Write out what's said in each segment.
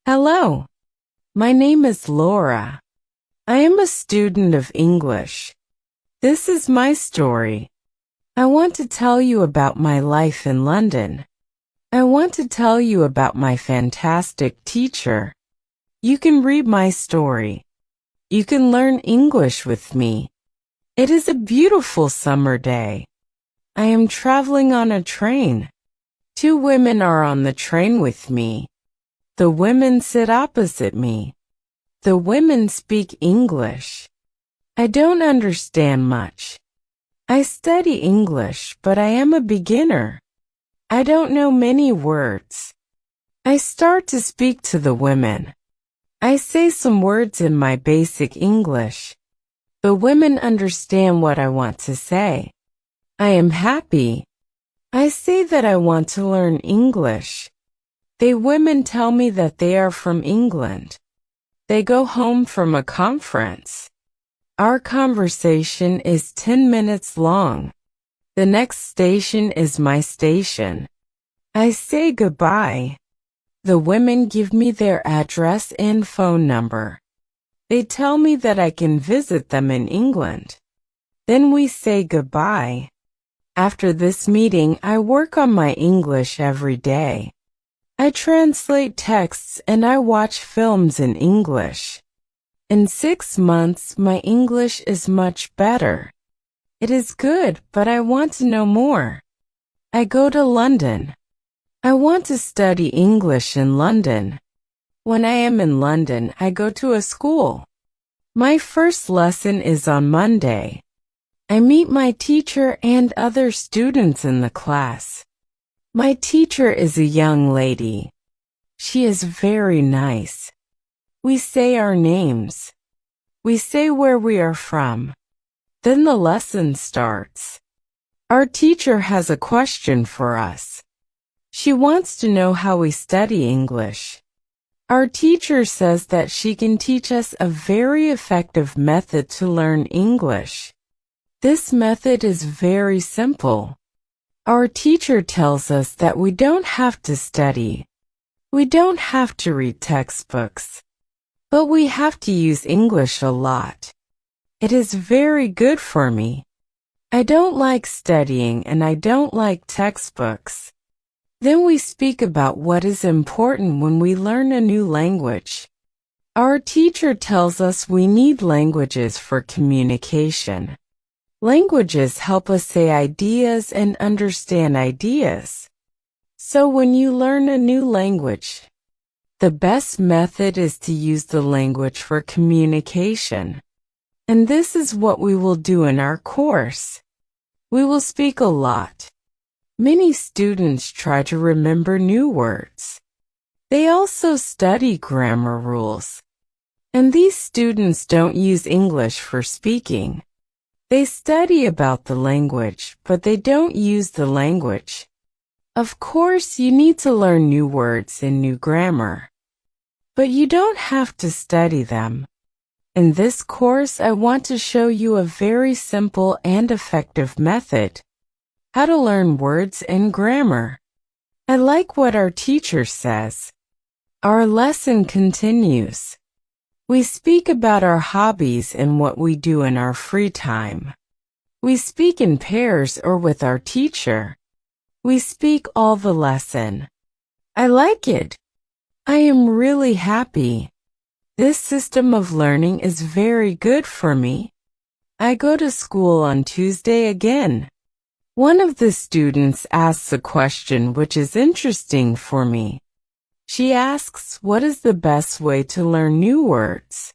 Hello, my name is Laura. I am a student of English. This is my story. I want to tell you about my life in London. I want to tell you about my fantastic teacher. You can read my story. You can learn English with me. It is a beautiful summer day. I am traveling on a train. Two women are on the train with me. The women sit opposite me. The women speak English. I don't understand much. I study English, but I am a beginner. I don't know many words. I start to speak to the women. I say some words in my basic English. The women understand what I want to say. I am happy. I say that I want to learn English. The women tell me that they are from England. They go home from a conference. Our conversation is 10 minutes long. The next station is my station. I say goodbye. The women give me their address and phone number. They tell me that I can visit them in England. Then we say goodbye. After this meeting, I work on my English every day. I translate texts and I watch films in English. In 6 months, my English is much better. It is good, but I want to know more. I go to London. I want to study English in London. When I am in London, I go to a school. My first lesson is on Monday. I meet my teacher and other students in the class. My teacher is a young lady. She is very nice. We say our names. We say where we are from. Then the lesson starts. Our teacher has a question for us. She wants to know how we study English. Our teacher says that she can teach us a very effective method to learn English. This method is very simple. Our teacher tells us that we don't have to study. We don't have to read textbooks. But we have to use English a lot. It is very good for me. I don't like studying and I don't like textbooks. Then we speak about what is important when we learn a new language. Our teacher tells us we need languages for communication. Languages help us say ideas and understand ideas. So when you learn a new language, the best method is to use the language for communication. And this is what we will do in our course. We will speak a lot. Many students try to remember new words. They also study grammar rules. And these students don't use English for speaking. They study about the language, but they don't use the language. Of course, you need to learn new words and new grammar. But you don't have to study them. In this course, I want to show you a very simple and effective method. How to learn words and grammar. I like what our teacher says. Our lesson continues. We speak about our hobbies and what we do in our free time. We speak in pairs or with our teacher. We speak all the lesson. I like it. I am really happy. This system of learning is very good for me. I go to school on Tuesday again. One of the students asks a question which is interesting for me. She asks, what is the best way to learn new words?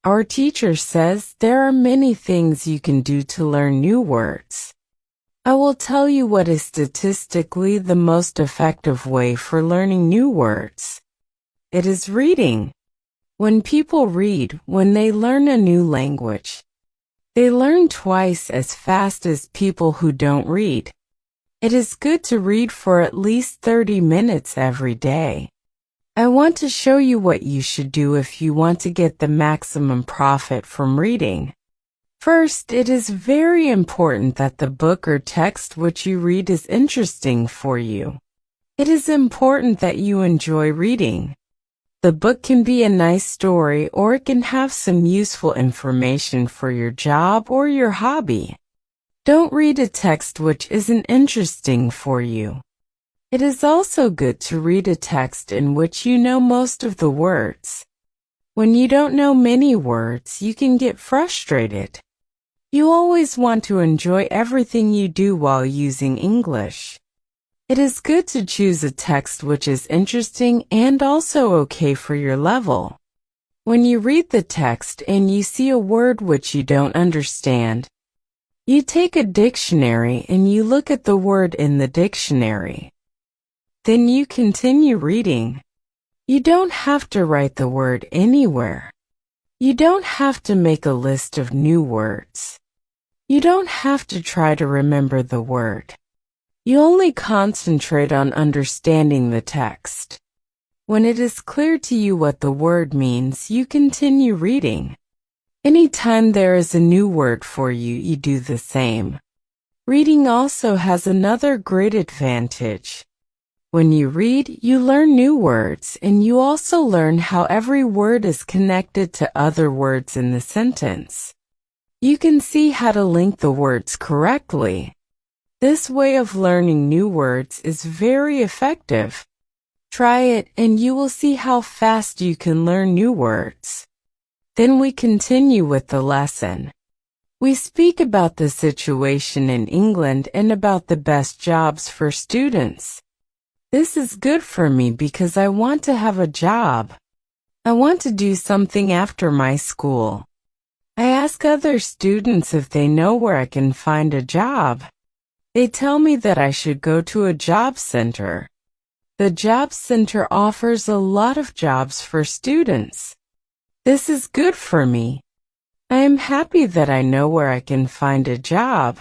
Our teacher says there are many things you can do to learn new words. I will tell you what is statistically the most effective way for learning new words. It is reading. When people read, when they learn a new language, they learn twice as fast as people who don't read. It is good to read for at least 30 minutes every day. I want to show you what you should do if you want to get the maximum profit from reading. First, it is very important that the book or text which you read is interesting for you. It is important that you enjoy reading. The book can be a nice story or it can have some useful information for your job or your hobby. Don't read a text which isn't interesting for you. It is also good to read a text in which you know most of the words. When you don't know many words, you can get frustrated. You always want to enjoy everything you do while using English. It is good to choose a text which is interesting and also okay for your level. When you read the text and you see a word which you don't understand, you take a dictionary and you look at the word in the dictionary. Then you continue reading. You don't have to write the word anywhere. You don't have to make a list of new words. You don't have to try to remember the word. You only concentrate on understanding the text. When it is clear to you what the word means, you continue reading. Anytime there is a new word for you, you do the same. Reading also has another great advantage. When you read, you learn new words, and you also learn how every word is connected to other words in the sentence. You can see how to link the words correctly. This way of learning new words is very effective. Try it, and you will see how fast you can learn new words. Then we continue with the lesson. We speak about the situation in England and about the best jobs for students. This is good for me because I want to have a job. I want to do something after my school. I ask other students if they know where I can find a job. They tell me that I should go to a job center. The job center offers a lot of jobs for students. This is good for me. I am happy that I know where I can find a job.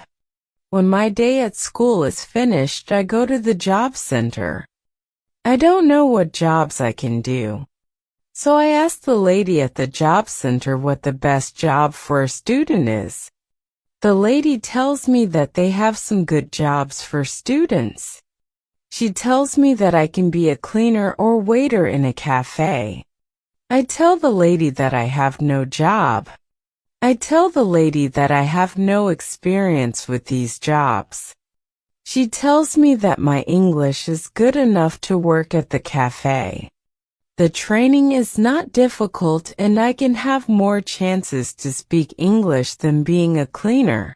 When my day at school is finished, I go to the job center. I don't know what jobs I can do. So I ask the lady at the job center what the best job for a student is. The lady tells me that they have some good jobs for students. She tells me that I can be a cleaner or waiter in a cafe. I tell the lady that I have no job. I tell the lady that I have no experience with these jobs. She tells me that my English is good enough to work at the cafe. The training is not difficult and I can have more chances to speak English than being a cleaner.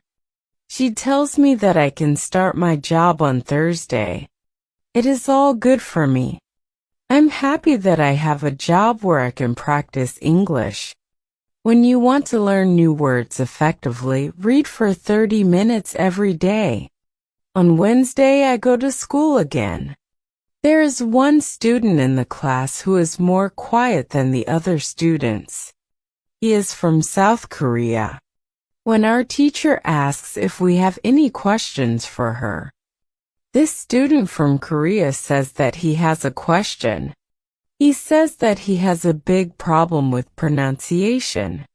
She tells me that I can start my job on Thursday. It is all good for me. I'm happy that I have a job where I can practice English. When you want to learn new words effectively, read for 30 minutes every day. On Wednesday, I go to school again. There is one student in the class who is more quiet than the other students. He is from South Korea. When our teacher asks if we have any questions for her, this student from Korea says that he has a question. He says that he has a big problem with pronunciation.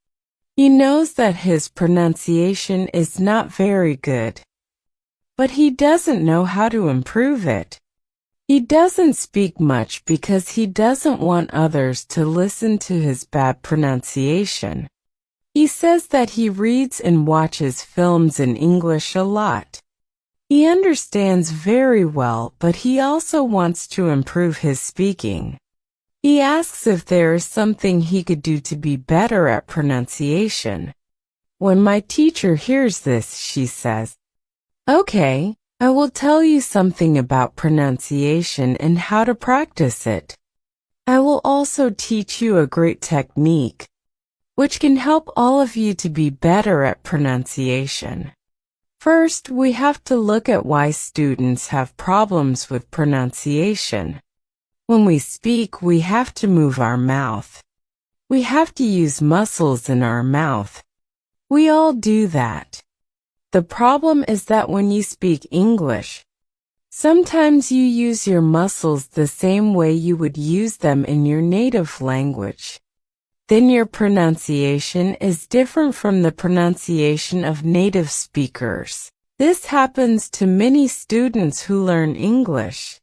He knows that his pronunciation is not very good, but he doesn't know how to improve it. He doesn't speak much because he doesn't want others to listen to his bad pronunciation. He says that he reads and watches films in English a lot. He understands very well, but he also wants to improve his speaking. He asks if there is something he could do to be better at pronunciation. When my teacher hears this, she says, "Okay, I will tell you something about pronunciation and how to practice it. I will also teach you a great technique, which can help all of you to be better at pronunciation. First, we have to look at why students have problems with pronunciation. When we speak, we have to move our mouth. We have to use muscles in our mouth. We all do that. The problem is that when you speak English, sometimes you use your muscles the same way you would use them in your native language. Then your pronunciation is different from the pronunciation of native speakers. This happens to many students who learn English.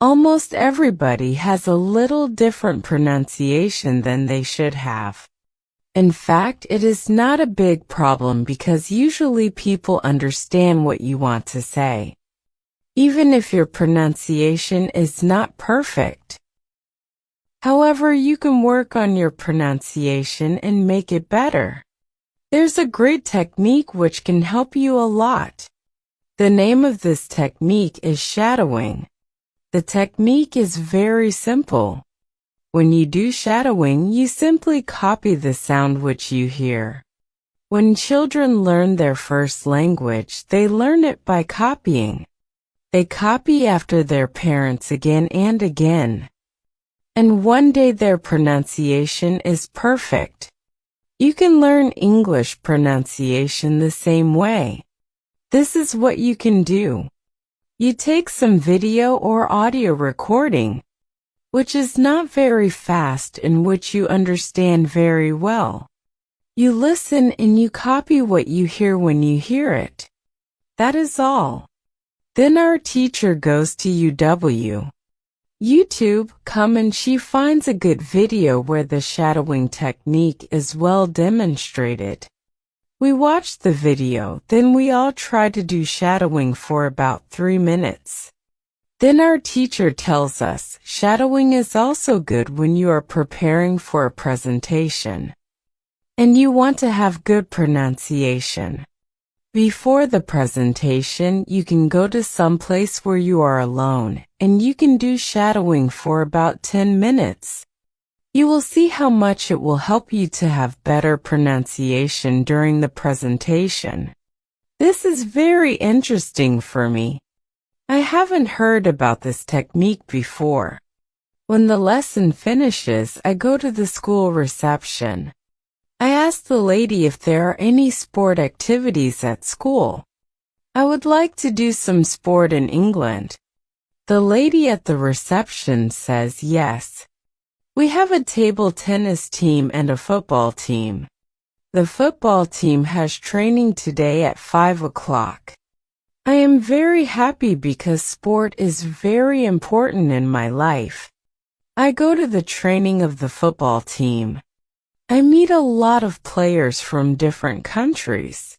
Almost everybody has a little different pronunciation than they should have. In fact, it is not a big problem because usually people understand what you want to say, even if your pronunciation is not perfect. However, you can work on your pronunciation and make it better. There's a great technique which can help you a lot. The name of this technique is shadowing. The technique is very simple. When you do shadowing, you simply copy the sound which you hear. When children learn their first language, they learn it by copying. They copy after their parents again and again. And one day their pronunciation is perfect. You can learn English pronunciation the same way. This is what you can do. You take some video or audio recording, which is not very fast and which you understand very well. You listen and you copy what you hear when you hear it. That is all. Then our teacher goes to YouTube, and she finds a good video where the shadowing technique is well demonstrated. We watch the video, then we all try to do shadowing for about 3 minutes. Then our teacher tells us shadowing is also good when you are preparing for a presentation and you want to have good pronunciation. Before the presentation, you can go to some place where you are alone and you can do shadowing for about 10 minutes. You will see how much it will help you to have better pronunciation during the presentation. This is very interesting for me. I haven't heard about this technique before. When the lesson finishes, I go to the school reception. I ask the lady if there are any sport activities at school. I would like to do some sport in England. The lady at the reception says yes. We have a table tennis team and a football team. The football team has training today at 5 o'clock. I am very happy because sport is very important in my life. I go to the training of the football team. I meet a lot of players from different countries.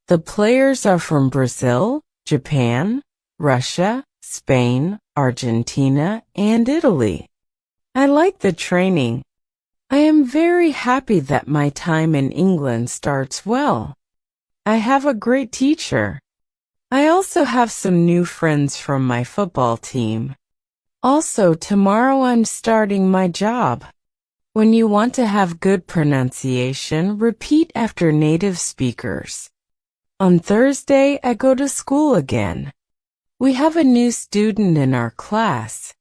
The players are from Brazil, Japan, Russia, Spain, Argentina, and Italy. I like the training. I am very happy that my time in England starts well. I have a great teacher. I also have some new friends from my football team. Also, tomorrow I'm starting my job. When you want to have good pronunciation, repeat after native speakers. On Thursday, I go to school again. We have a new student in our class.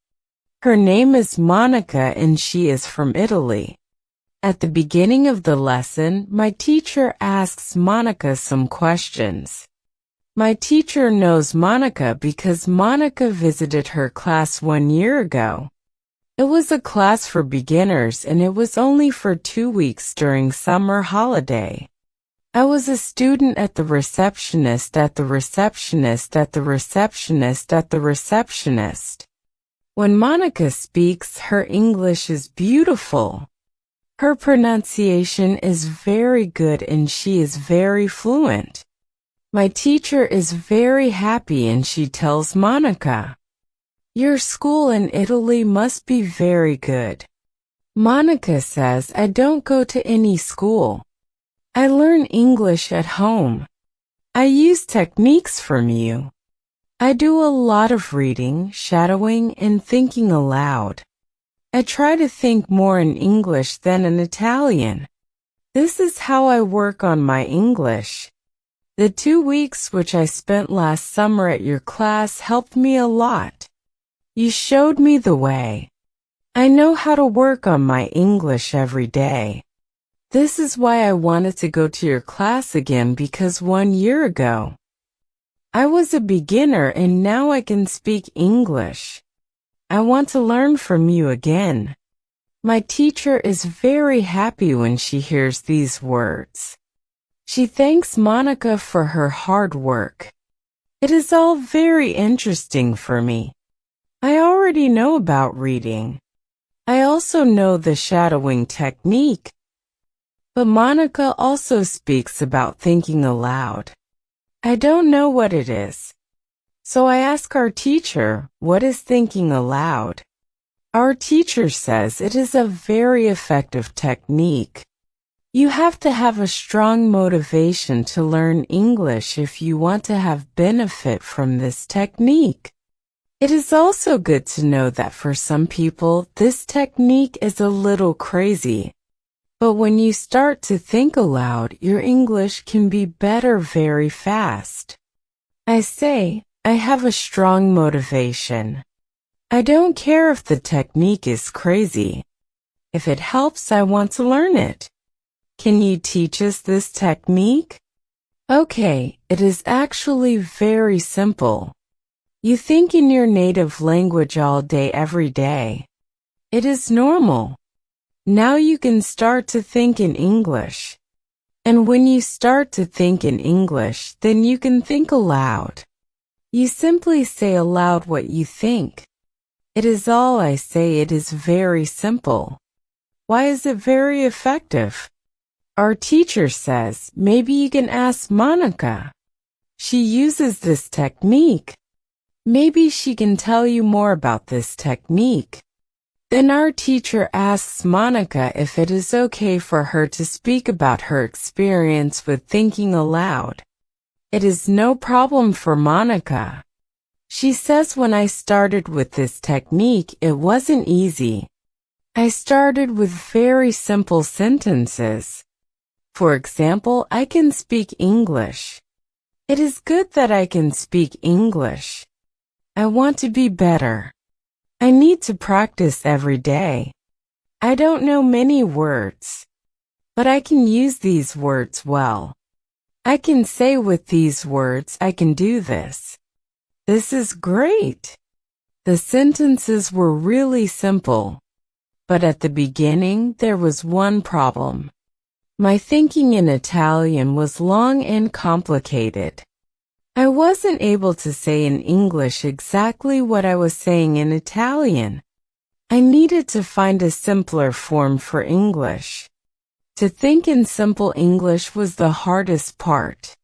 Her name is Monica and she is from Italy. At the beginning of the lesson, my teacher asks Monica some questions. My teacher knows Monica because Monica visited her class 1 year ago. It was a class for beginners and it was only for 2 weeks during summer holiday. I was a student at the receptionist. When Monica speaks, her English is beautiful. Her pronunciation is very good and she is very fluent. My teacher is very happy and she tells Monica, "Your school in Italy must be very good." Monica says, "I don't go to any school. I learn English at home. I use techniques from you. I do a lot of reading, shadowing, and thinking aloud. I try to think more in English than in Italian. This is how I work on my English. The 2 weeks which I spent last summer at your class helped me a lot. You showed me the way. I know how to work on my English every day. This is why I wanted to go to your class again because 1 year ago, I was a beginner and now I can speak English. I want to learn from you again." My teacher is very happy when she hears these words. She thanks Monica for her hard work. It is all very interesting for me. I already already know about reading. I also know the shadowing technique. But Monica also speaks about thinking aloud. I don't know what it is. So I ask our teacher, what is thinking aloud? Our teacher says it is a very effective technique. You have to have a strong motivation to learn English if you want to have benefit from this technique. It is also good to know that for some people, this technique is a little crazy. But when you start to think aloud, your English can be better very fast. I say, I have a strong motivation. I don't care if the technique is crazy. If it helps, I want to learn it. Can you teach us this technique? Okay, it is actually very simple. You think in your native language all day every day. It is normal. Now you can start to think in English. And when you start to think in English, then you can think aloud. You simply say aloud what you think. It is all I say. It is very simple. Why is it very effective? Our teacher says, maybe you can ask Monica. She uses this technique. Maybe she can tell you more about this technique. Then our teacher asks Monica if it is okay for her to speak about her experience with thinking aloud. It is no problem for Monica. She says when I started with this technique, it wasn't easy. I started with very simple sentences. For example, I can speak English. It is good that I can speak English. I want to be better. I need to practice every day. I don't know many words, but I can use these words well. I can say with these words, I can do this. This is great. The sentences were really simple, but at the beginning there was one problem. My thinking in Italian was long and complicated. I wasn't able to say in English exactly what I was saying in Italian. I needed to find a simpler form for English. To think in simple English was the hardest part.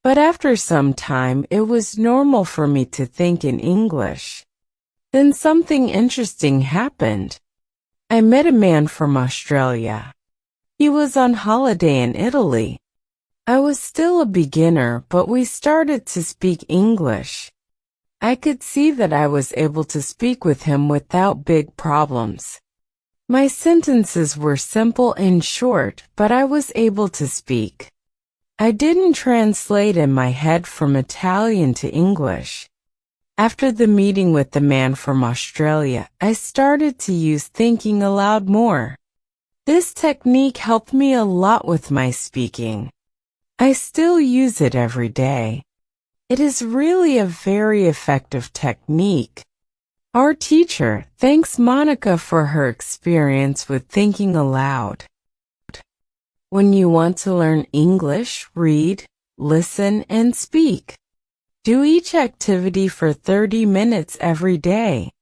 But after some time, it was normal for me to think in English. Then something interesting happened. I met a man from Australia. He was on holiday in Italy. I was still a beginner, but we started to speak English. I could see that I was able to speak with him without big problems. My sentences were simple and short, but I was able to speak. I didn't translate in my head from Italian to English. After the meeting with the man from Australia, I started to use thinking aloud more. This technique helped me a lot with my speaking. I still use it every day. It is really a very effective technique. Our teacher thanks Monica for her experience with thinking aloud. When you want to learn English, read, listen, and speak. Do each activity for 30 minutes every day.